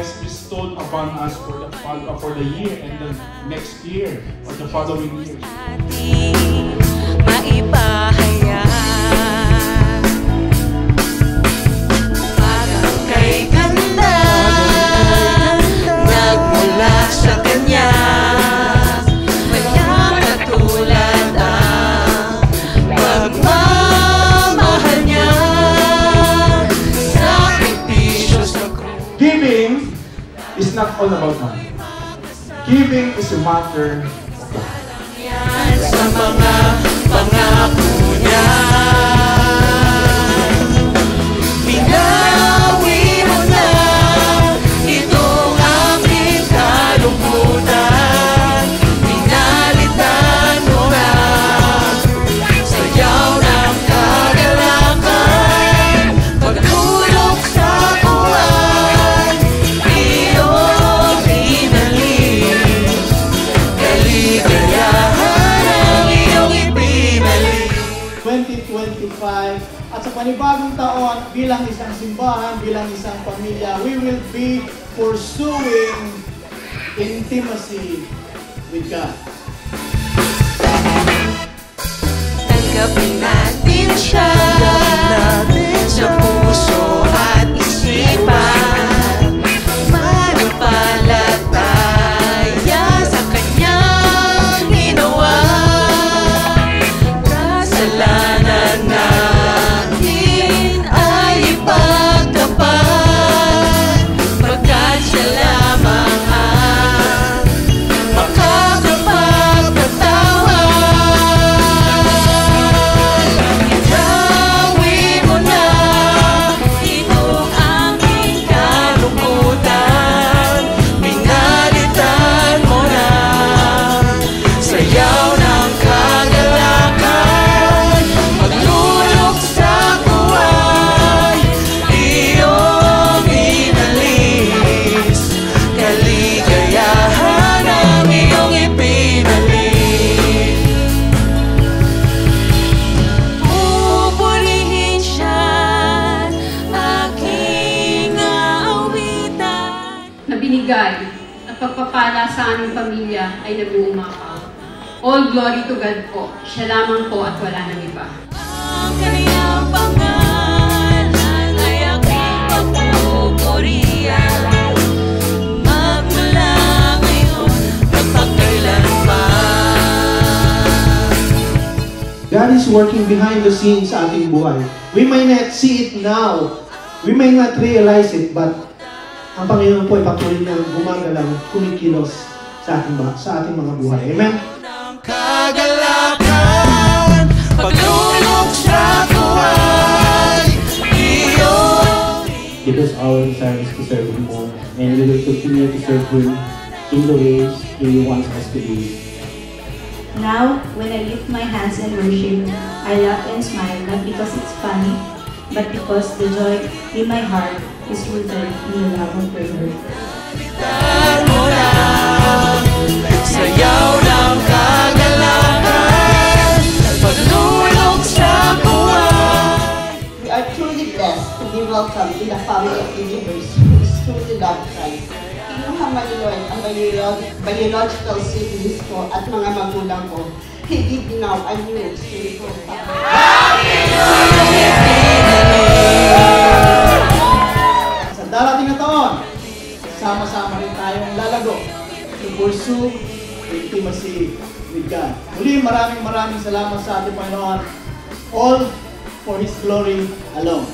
has bestowed upon us for the year and the next year or the following years. Giving is not all about money. Giving is a matter of God. Sa mga pangako niya, binawi mo na itong aming kalungkutan. Pinalitan mo na sayaw ng kagalakan, pagtulog sa buwan, iyong inalis, kaligayahan ang iyong ipinalik. 2025 at sa panibagong taon, bilang isang simbahan, bilang isang pamilya, we will be pursuing intimacy with God. Tanggapin natin siya sa puso at isipan, manampalataya sa kanyang ginawa. Kasalanan natin ay ipagtapat, pagkat siya lamang ang makakapagpatawad. Itawin mo na itong aming kalungkutan, pinalitan mo na sayaw ng kagalakan, maglulog sa buhay, iyong inalis, kaligayahan ang iyong ipinalik. Pupurihin siya, aking aawitan. Na binigay at pagpapala sa aming pamilya ay nag-uumapa. All glory to God po. Siya lamang po at wala nang iba. Ang kaniyang pangalan ay aking pagpupurihan, magmula ngayon magpakailanman. God is working behind the scenes sa ating buhay. We may not see it now. We may not realize it, but ang Panginoon po ay patuloy na gumagalaw, kumikilos sa ating mga buhay. Amen? Kagalakan, paglulog sa buhay, iyong Because our desire is to serve Him more, and we will continue to serve Him in the ways He wants us to be. Now, when I lift my hands in worship, I laugh and smile, not because it's funny, but because the joy in my heart is rooted in the love of the Lord. pinalitan mo na sayaw ng kagalakan, paglulog sa buhay. We are truly blessed to be welcomed in the family of believers who is truly love Christ. Kinuha man ni Lord ang biological siblings ko at mga magulang ko. He gave me now a new spiritual family. Sa darating na taon, sama-sama rin tayong lalago to pursue intimacy with God. Muli, maraming salamat sa ating Panginoon. All for His glory alone.